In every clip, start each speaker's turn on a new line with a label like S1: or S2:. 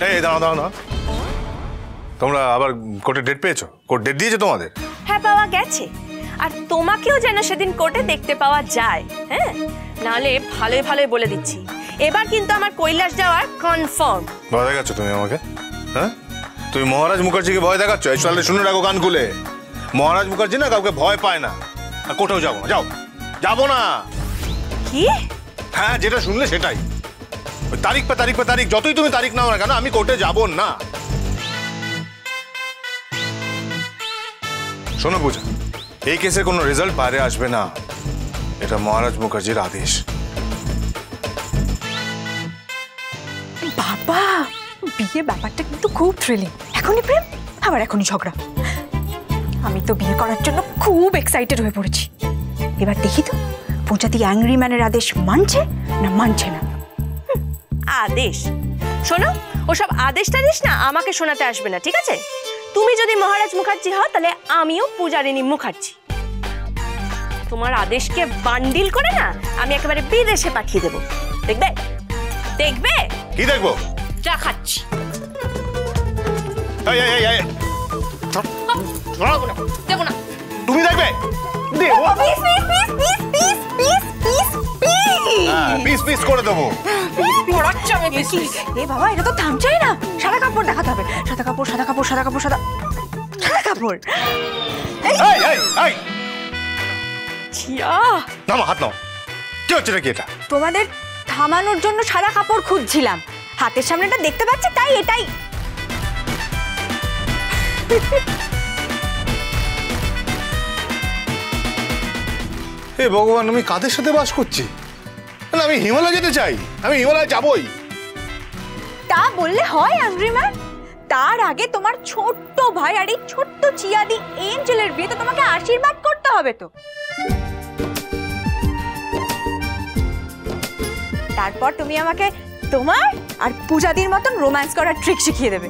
S1: এই দাঁড়াও দাঁড়াও না, তোমরা আবার কোর্টে ডেট পেয়েছো? কোর্ট ডেট দিয়েছে তোমাদের?
S2: হ্যাঁ, পাওয়া গেছে। আর তোমাকেও যেন সেদিন কোর্টে দেখতে পাওয়া যায়। হ্যাঁ, নাহলে ভালোই ভালোই বলে দিচ্ছি, এবার কিন্তু আমার কৈলাস যাওয়ার কনফার্ম।
S1: ভয় দেখাচ্ছ তুমি আমাকে? হ্যাঁ, তুমি মহারাজ মুখার্জিকে ভয় দেখাচ্ছ? এই সালে শুনে রাখো কান খুলে, মহারাজ মুখার্জি না কাউকে ভয় পায় না। আর কোর্টেও যাবো না, যাবো না।
S2: কি?
S1: হ্যাঁ, যেটা শুনলে সেটাই। তারিখ পে তারিখ, যতই তুমি তারিখ নাও না কেন, আমি কোর্টে যাবো না। শোনো পূজা, এই কেসে কোনো রেজাল্ট বাইরে আসবে না, এটা মহারাজ মুখার্জির আদেশ।
S3: বাবা, বিয়ে ব্যাপারটা কিন্তু খুব থ্রিলিং। এখনই প্রেম, আবার এখনই ঝগড়া। আমি তো বিয়ে করার জন্য খুব এক্সাইটেড হয়ে পড়েছি। এবার দেখি তো পূজাদি অ্যাংরি ম্যানের আদেশ মানছে না মানছে না।
S2: আদেশ? শোনো, ওসব আদেশ টাদেশ না আমাকে শোনাতে আসবে না, ঠিক আছে? তুমি যদি মহারাজ মুখার্জি হও, তাহলে আমিও পূজারিনী মুখার্জি। তোমার আদেশকে বান্ডিল করে না আমি একেবারে বিদেশে পাঠিয়ে দেবো। দেখবে? দেখবে?
S1: কি দেখবো?
S2: দেখাচ্ছি। দেবো না।
S1: তুমি দেখবে? পিস পিস করে দেবো।
S3: এ বাবা, এটা তো থামছেই না। সাদা কাপড় দেখাতে হবে। সাদা কাপড়, সাদা কাপড়, সাদা কাপড়, সাদা কাপড়।
S1: নামো, হাত নাও। কি হচ্ছে নাকি এটা?
S3: তোমাদের থামানোর জন্য সাদা কাপড় খুঁজছিলাম, হাতের সামনেটা দেখতে পাচ্ছি, তাই এটাই।
S1: হে ভগবান, আমি কাদের সাথে বাস করছি? না, আমি হিমালয় যেতে চাই, আমি হিমালয় যাবই।
S3: তা বললে হয় অ্যাংরি ম্যান? তার আগে তোমার ছোট্ট ভাই আর এই ছোট্ট চিয়াদি এঞ্জেলের বিয়েতে তোমাকে আশীর্বাদ করতে হবে তো। তারপর তুমি আমাকে তোমার আর পূজাদির মতন রোম্যান্স করার ট্রিক শিখিয়ে দেবে।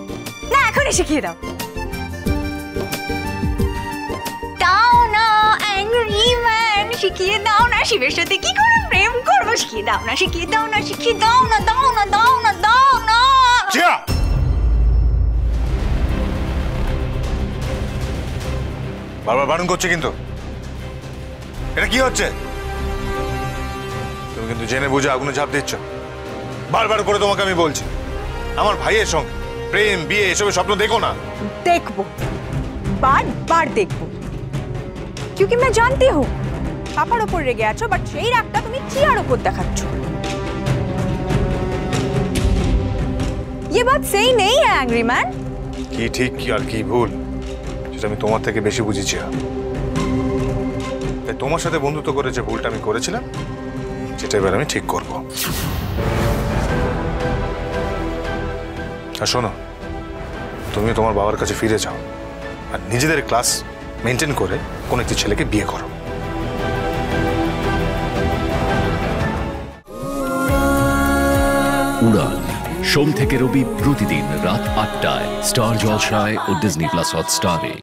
S3: না, এখনই শিখিয়ে দাও। দাও না অ্যাংরি ম্যান, শিখিয়ে দাও না শিবের সাথে কি করে প্রেম করবো। শিখিয়ে দাও না, শিখিয়ে দাও না, শিখিয়ে দাও না, দাও না, দাও না, দাও না।
S1: বারবার বারণ করছে কিন্তু। এটা কি হচ্ছে? তুমি কিন্তু জেনে বুঝে আগুনে ঝাঁপ দিচ্ছ। বারবার করে তোমাকে আমি বলছি, আমার ভাইয়ের সঙ্গে প্রেম বিয়ে এসবের স্বপ্ন দেখো না।
S3: দেখবো, বারবার দেখবো, क्योंकि मैं जानती हूँ পাপার ওপর রেগে আছো, বাট সেই রাগটা তুমি চিয়ার ওপর দেখাচ্ছ। ये बात सही नहीं है एंग्री मैन।
S1: কি ঠিক কি আর কি ভুল সেটা আমি তোমার থেকে বেশি বুঝেছি। তাই তোমার সাথে বন্ধুত্ব করে যে ভুলটা আমি করেছিলাম সেটা এবার আমি ঠিক করব। আর শোনো, তুমি তোমার বাবার কাছে ফিরে যাও আর নিজেদের ক্লাস মেনটেন করে কোন একটি ছেলেকে বিয়ে করো।
S4: উড়ান সোম থেকে রবি প্রতিদিন রাত ৮টায় স্টার জলসায় ও ডিজনি প্লাস হটস্টারে।